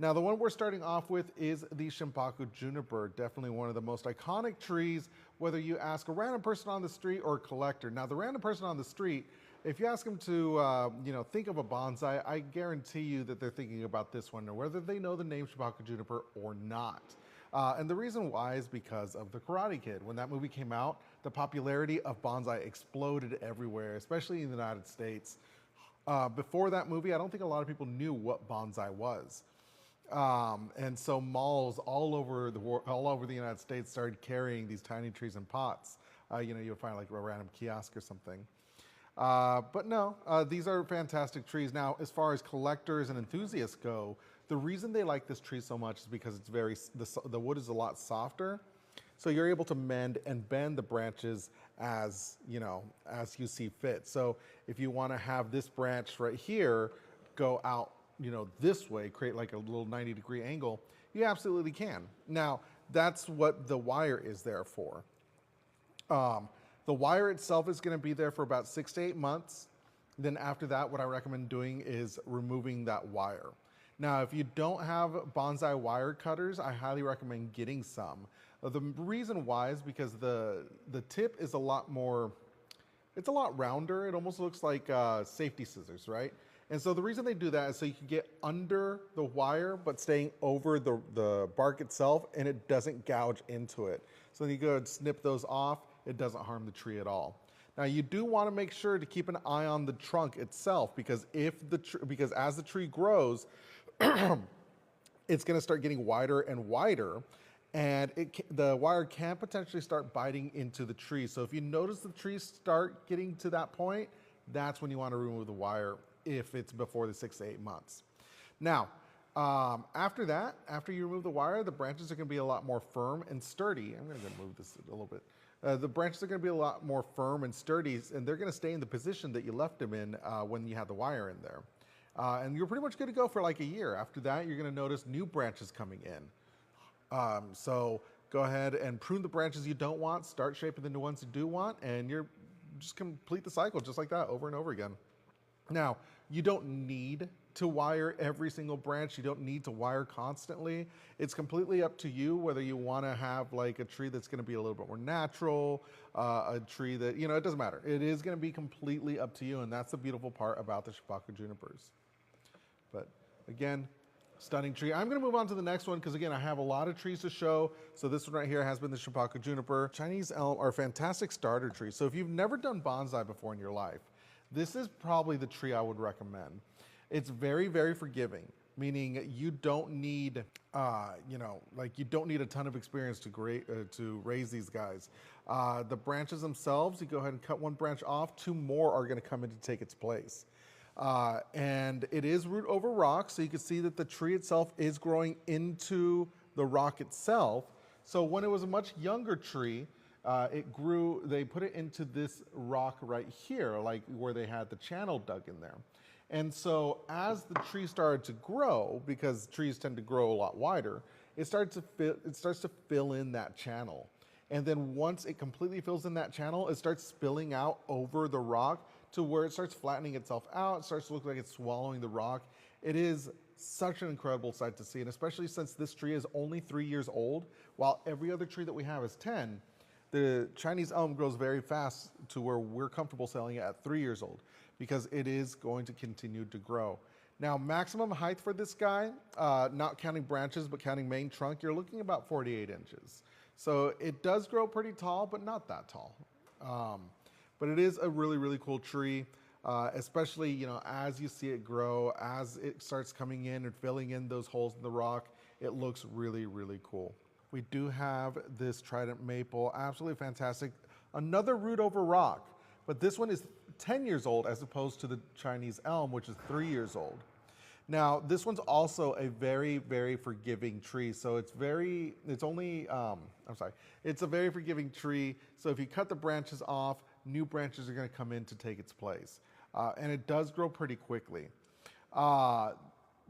Now, the one we're starting off with is the Shimpaku Juniper, definitely one of the most iconic trees, whether you ask a random person on the street or a collector. Now, the random person on the street, if you ask them to, think of a bonsai, I guarantee you that they're thinking about this one, or whether they know the name Shimpaku Juniper or not. And the reason why is because of The Karate Kid. When that movie came out, the popularity of bonsai exploded everywhere, especially in the United States. Before that movie, I don't think a lot of people knew what bonsai was. And so malls all over the United States started carrying these tiny trees in pots. You'll find like a random kiosk or something. But no, these are fantastic trees. Now, as far as collectors and enthusiasts go, the reason they like this tree so much is because it's the wood is a lot softer. So you're able to mend and bend the branches as you see fit. So if you want to have this branch right here go out, this way, create like a little 90-degree angle, you absolutely can. Now, that's what the wire is there for. The wire itself is going to be there for about 6 to 8 months. Then after that, what I recommend doing is removing that wire. Now, if you don't have bonsai wire cutters, I highly recommend getting some. The reason why is because the tip is a lot rounder. It almost looks like safety scissors, right? And so the reason they do that is so you can get under the wire, but staying over the bark itself, and it doesn't gouge into it. So when you go and snip those off, it doesn't harm the tree at all. Now, you do want to make sure to keep an eye on the trunk itself, because because as the tree grows, it's going to start getting wider and wider, and the wire can potentially start biting into the tree. So if you notice the trees start getting to that point, that's when you want to remove the wire, if it's before the 6 to 8 months. Now, after that, after you remove the wire, the branches are going to be a lot more firm and sturdy. I'm going to move this a little bit. The branches are going to be a lot more firm and sturdy, and they're going to stay in the position that you left them in when you had the wire in there. And you're pretty much good to go for like a year. After that, you're going to notice new branches coming in. So go ahead and prune the branches you don't want, start shaping the new ones you do want, and you're just complete the cycle just like that over and over again. Now, you don't need to wire every single branch. You don't need to wire constantly. It's completely up to you whether you want to have like a tree that's going to be a little bit more natural, a tree that, it doesn't matter. It is going to be completely up to you, and that's the beautiful part about the Shimpaku junipers. But again, stunning tree. I'm going to move on to the next one because, again, I have a lot of trees to show. So this one right here has been the Shimpaku juniper. Chinese elm are fantastic starter trees. So if you've never done bonsai before in your life, this is probably the tree I would recommend. It's very, very forgiving, meaning you don't need, you don't need a ton of experience to raise these guys. The branches themselves, you go ahead and cut one branch off, 2 more are going to come in to take its place. And it is root over rock, so you can see that the tree itself is growing into the rock itself. So when it was a much younger tree, it grew, they put it into this rock right here, like where they had the channel dug in there. And so as the tree started to grow, because trees tend to grow a lot wider, it starts to fill in that channel. And then once it completely fills in that channel, it starts spilling out over the rock to where it starts flattening itself out. It starts to look like it's swallowing the rock. It is such an incredible sight to see, and especially since this tree is only 3 years old, while every other tree that we have is 10. The Chinese elm grows very fast to where we're comfortable selling it at 3 years old, because it is going to continue to grow. Now, maximum height for this guy, not counting branches, but counting main trunk, you're looking about 48 inches. So it does grow pretty tall, but not that tall. But it is a really, really cool tree, especially, as you see it grow, as it starts coming in and filling in those holes in the rock, it looks really, really cool. We do have this Trident Maple, absolutely fantastic. Another root over rock, but this one is 10 years old as opposed to the Chinese elm, which is 3 years old. Now, this one's also a very, very forgiving tree. So it's a very forgiving tree. So if you cut the branches off, new branches are going to come in to take its place. And it does grow pretty quickly.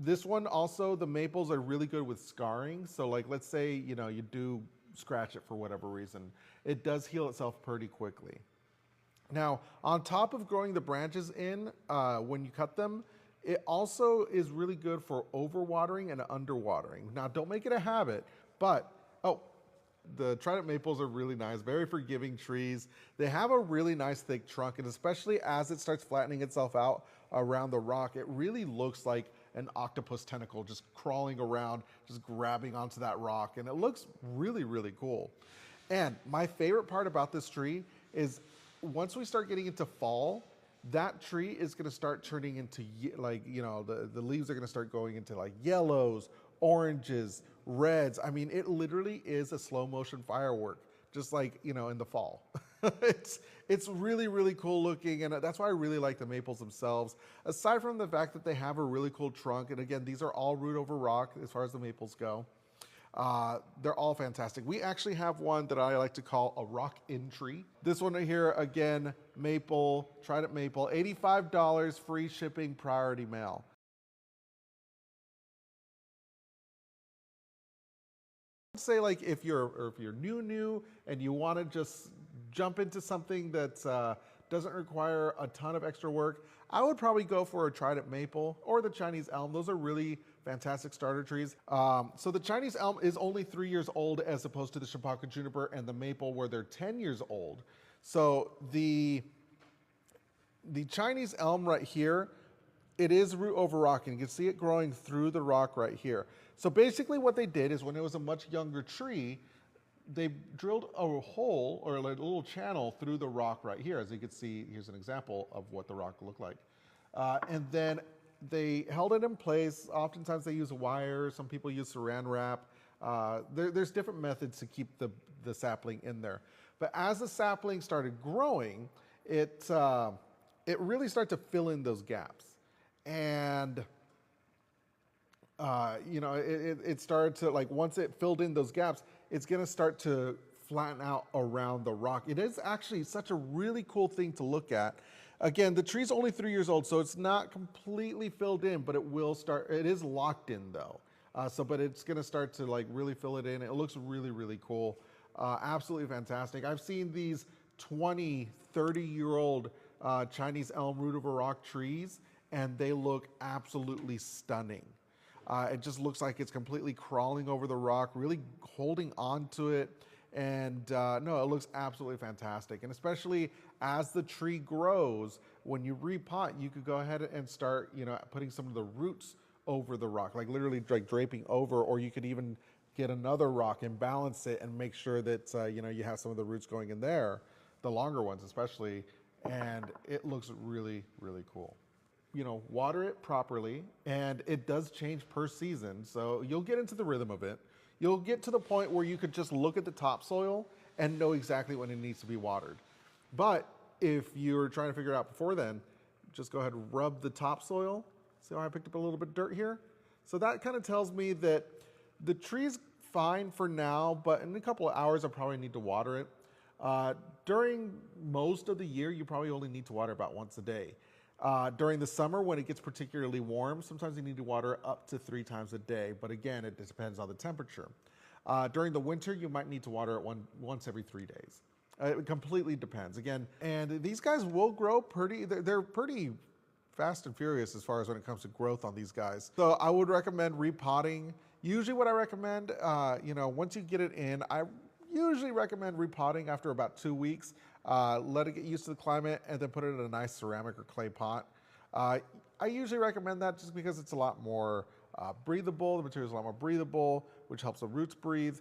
This one also, the maples are really good with scarring. So like, let's say, you do scratch it for whatever reason, it does heal itself pretty quickly. Now, on top of growing the branches in, when you cut them, It also is really good for overwatering and underwatering. Now, don't make it a habit, but, oh, the Trident Maples are really nice, very forgiving trees. They have a really nice thick trunk, and especially as it starts flattening itself out around the rock, it really looks like an octopus tentacle just crawling around, just grabbing onto that rock, and it looks really, really cool. And my favorite part about this tree is once we start getting into fall, that tree is going to start turning into like, you know, the leaves are going to start going into like yellows, oranges, reds. I mean, it literally is a slow motion firework, just like, you know, in the fall. It's really, really cool looking, and that's why I really like the maples themselves. Aside from the fact that they have a really cool trunk, and again, these are all root over rock as far as the maples go. They're all fantastic. We actually have one that I like to call a rock-in tree. This one right here, again, maple, Trident Maple, $85, free shipping, priority mail. Say like if you're new and you want to just jump into something that doesn't require a ton of extra work, I would probably go for a Trident Maple or the Chinese elm. Those are really fantastic starter trees. So the Chinese elm is only 3 years old as opposed to the Shimpaku Juniper and the maple where they're 10 years old. So the Chinese elm right here, it is root over rock, and you can see it growing through the rock right here. So basically what they did is when it was a much younger tree, they drilled a hole or a little channel through the rock right here. As you can see, here's an example of what the rock looked like. And then they held it in place. Oftentimes they use a wire. Some people use saran wrap. There's different methods to keep the sapling in there. But as the sapling started growing, it really started to fill in those gaps. And you know, it started to, like, once it filled in those gaps, it's going to start to flatten out around the rock. It is actually such a really cool thing to look at. Again, the tree's only 3 years old, so it's not completely filled in, but it will start. It is locked in though. But it's going to start to like really fill it in. It looks really, really cool. Absolutely fantastic. I've seen these 20, 30-year-old Chinese elm root over rock trees, and they look absolutely stunning. It just looks like it's completely crawling over the rock, really holding on to it. And no, it looks absolutely fantastic. And especially as the tree grows, when you repot, you could go ahead and start, you know, putting some of the roots over the rock, like literally like draping over, or you could even get another rock and balance it and make sure that, you know, you have some of the roots going in there, the longer ones especially, and it looks really, really cool. You know, water it properly, and it does change per season, so you'll get into the rhythm of it. You'll get to the point where you could just look at the topsoil and know exactly when it needs to be watered. But if you're trying to figure it out before then, just go ahead and rub the topsoil. See how I picked up a little bit of dirt here? So that kind of tells me that the tree's fine for now, but in a couple of hours I probably need to water it. During most of the year, you probably only need to water about once a day. During the summer, when it gets particularly warm, sometimes you need to water up to 3 times a day, but again, it depends on the temperature. During the winter, you might need to water it once every 3 days. It completely depends, again, and these guys will grow they're pretty fast and furious as far as when it comes to growth on these guys. So I would recommend repotting. Usually what I recommend, you know, once you get it in, I usually recommend repotting after about 2 weeks. Let it get used to the climate, and then put it in a nice ceramic or clay pot. I usually recommend that just because it's a lot more breathable. The material is a lot more breathable, which helps the roots breathe.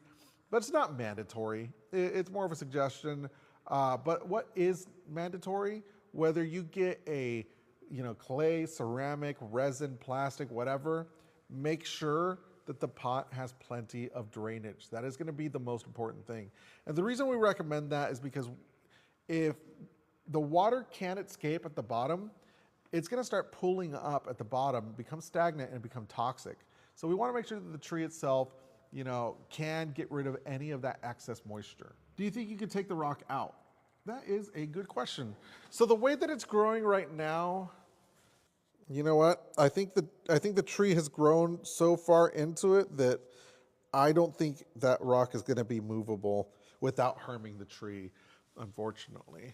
But it's not mandatory. It's more of a suggestion. But what is mandatory, whether you get a, you know, clay, ceramic, resin, plastic, whatever, make sure that the pot has plenty of drainage. That is going to be the most important thing. And the reason we recommend that is because if the water can't escape at the bottom, it's going to start pooling up at the bottom, become stagnant, and become toxic. So we want to make sure that the tree itself, you know, can get rid of any of that excess moisture. Do you think you could take the rock out? That is a good question. So the way that it's growing right now, you know what? I think the tree has grown so far into it that I don't think that rock is going to be movable without harming the tree, unfortunately.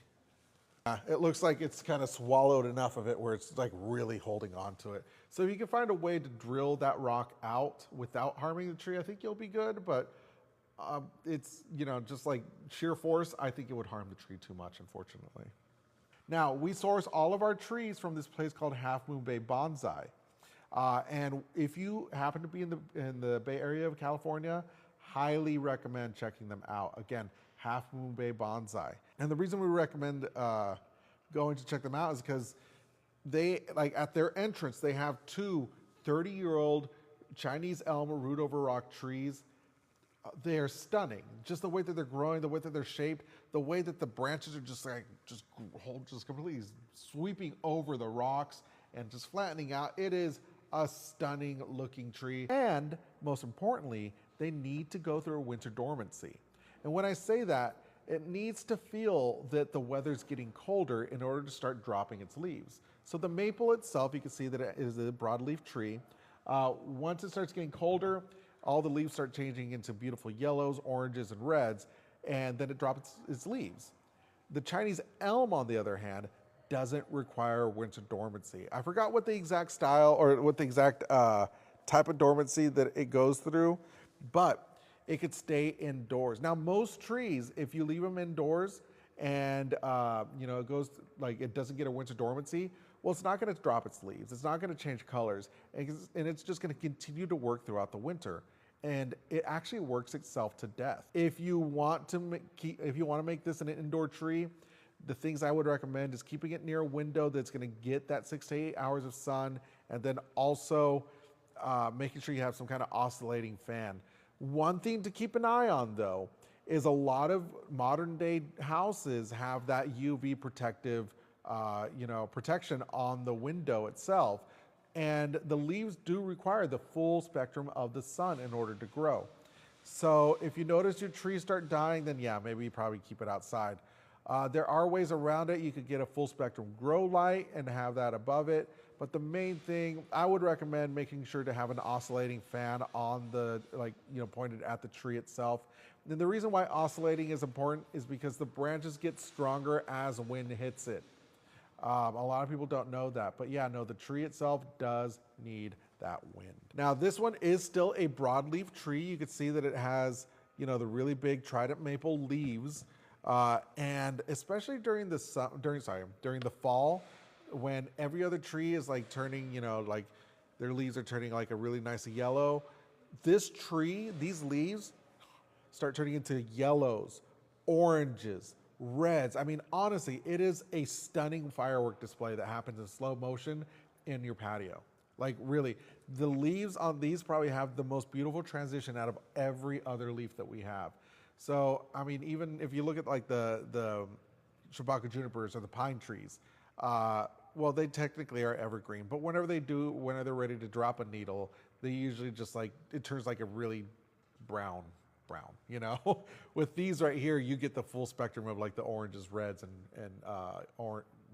It looks like it's kind of swallowed enough of it where it's like really holding on to it. So if you can find a way to drill that rock out without harming the tree, I think you'll be good. But it's, you know, just like sheer force, I think it would harm the tree too much, unfortunately. Now, we source all of our trees from this place called Half Moon Bay Bonsai. And if you happen to be in the Bay Area of California, highly recommend checking them out. Again, Half Moon Bay Bonsai. And the reason we recommend going to check them out is because they, like at their entrance, they have two 30-year-old Chinese elm root over rock trees. They are stunning. Just the way that they're growing, the way that they're shaped, the way that the branches are just completely sweeping over the rocks and just flattening out. It is a stunning looking tree. And most importantly, they need to go through a winter dormancy. And when I say that, it needs to feel that the weather's getting colder in order to start dropping its leaves. So the maple itself, you can see that it is a broadleaf tree. Once it starts getting colder, all the leaves start changing into beautiful yellows, oranges, and reds, and then it drops its leaves. The Chinese elm, on the other hand, doesn't require winter dormancy. I forgot what the exact style or what the exact type of dormancy that it goes through, but it could stay indoors. Now, most trees, if you leave them indoors and you know, it goes like it doesn't get a winter dormancy, well, it's not going to drop its leaves. It's not going to change colors, and it's just going to continue to work throughout the winter. And it actually works itself to death. If you want to make this an indoor tree, the things I would recommend is keeping it near a window that's going to get that 6 to 8 hours of sun, and then also making sure you have some kind of oscillating fan. One thing to keep an eye on, though, is a lot of modern day houses have that UV protective, protection on the window itself. And the leaves do require the full spectrum of the sun in order to grow. So if you notice your trees start dying, then yeah, maybe you probably keep it outside. There are ways around it. You could get a full spectrum grow light and have that above it. But the main thing, I would recommend making sure to have an oscillating fan on the, pointed at the tree itself. And the reason why oscillating is important is because the branches get stronger as wind hits it. A lot of people don't know that, but yeah, no, the tree itself does need that wind. Now, this one is still a broadleaf tree. You can see that it has, the really big Trident Maple leaves, and especially during the fall, when every other tree is like turning, their leaves are turning like a really nice yellow. This tree, these leaves start turning into yellows, oranges, reds. I mean, honestly, it is a stunning firework display that happens in slow motion in your patio. Like really, the leaves on these probably have the most beautiful transition out of every other leaf that we have. So, I mean, even if you look at like the Shimpaku Junipers or the pine trees, well, they technically are evergreen, but whenever they're ready to drop a needle, they usually just it turns like a really brown. With these right here, you get the full spectrum of like the oranges, reds, and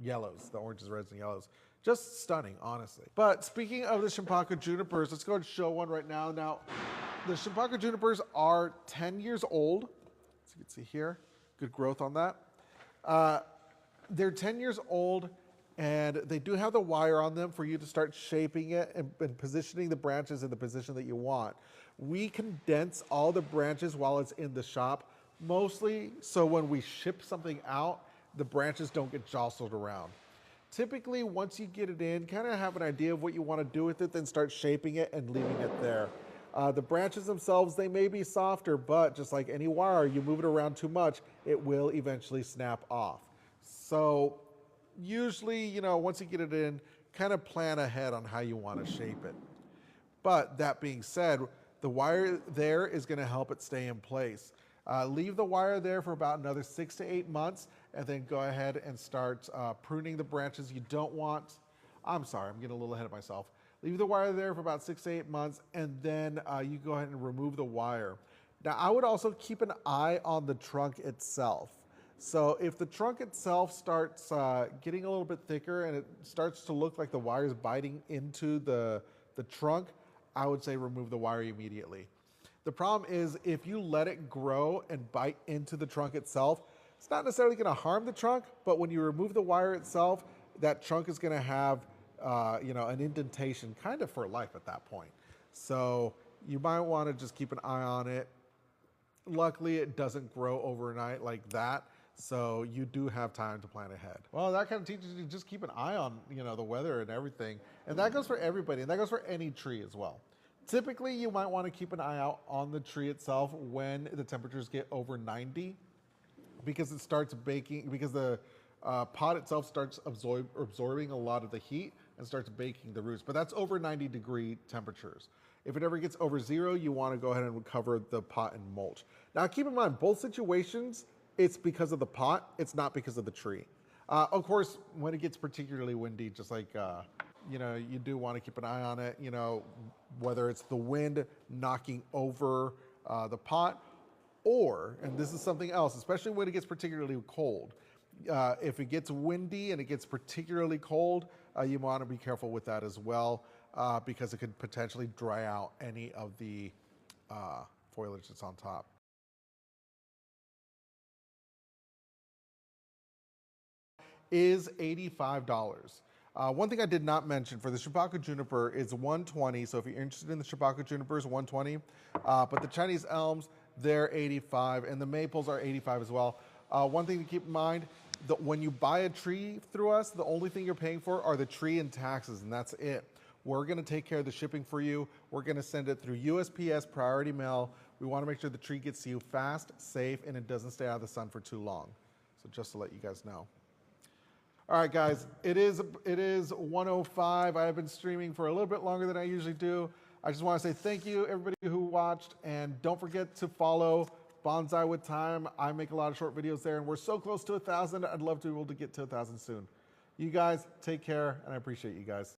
yellows, the oranges, reds, and yellows. Just stunning, honestly. But speaking of the Shimpaku Junipers, let's go and show one right now. Now, the Shimpaku Junipers are 10 years old. As you can see here, good growth on that. They're 10 years old, and they do have the wire on them for you to start shaping it and positioning the branches in the position that you want. We condense all the branches while it's in the shop, mostly so when we ship something out, the branches don't get jostled around. Typically, once you get it in, kind of have an idea of what you want to do with it, then start shaping it and leaving it there. The branches themselves, they may be softer, but just like any wire, you move it around too much, it will eventually snap off. So usually, once you get it in, kind of plan ahead on how you want to shape it. But that being said, the wire there is going to help it stay in place. Leave the wire there for about another 6 to 8 months, and then go ahead and start pruning the branches you don't want. I'm sorry, I'm getting a little ahead of myself. Leave the wire there for about 6 to 8 months, and then you go ahead and remove the wire. Now, I would also keep an eye on the trunk itself. So if the trunk itself starts getting a little bit thicker and it starts to look like the wire is biting into the trunk, I would say remove the wire immediately. The problem is if you let it grow and bite into the trunk itself, It's not necessarily going to harm the trunk, but when you remove the wire itself, that trunk is going to have, an indentation kind of for life at that point. So you might want to just keep an eye on it. Luckily, it doesn't grow overnight like that, so you do have time to plan ahead. Well, that kind of teaches you to just keep an eye on, the weather and everything. And that goes for everybody, and that goes for any tree as well. Typically, you might want to keep an eye out on the tree itself when the temperatures get over 90, because it starts baking, because the pot itself starts absorbing a lot of the heat and starts baking the roots. But that's over 90-degree temperatures. If it ever gets over 0, you want to go ahead and cover the pot in mulch. Now, keep in mind, both situations, it's because of the pot. It's not because of the tree. Of course, when it gets particularly windy, just like, you do want to keep an eye on it, whether it's the wind knocking over the pot, or, and this is something else, especially when it gets particularly cold, if it gets windy and it gets particularly cold, you want to be careful with that as well, because it could potentially dry out any of the foliage that's on top. Is $85. One thing I did not mention for the Shimpaku Juniper is $120. So if you're interested in the Shimpaku Junipers, $120. But the Chinese elms, they're $85, and the maples are $85 as well. One thing to keep in mind, that when you buy a tree through us, the only thing you're paying for are the tree and taxes, and that's it. We're going to take care of the shipping for you. We're going to send it through USPS priority mail. We want to make sure the tree gets to you fast, safe, and it doesn't stay out of the sun for too long. So just to let you guys know. All right, guys, it is 1:05. I have been streaming for a little bit longer than I usually do. I just want to say thank you, everybody who watched, and don't forget to follow Bonsai with Time. I make a lot of short videos there, and we're so close to 1,000. I'd love to be able to get to 1,000 soon. You guys, take care, and I appreciate you guys.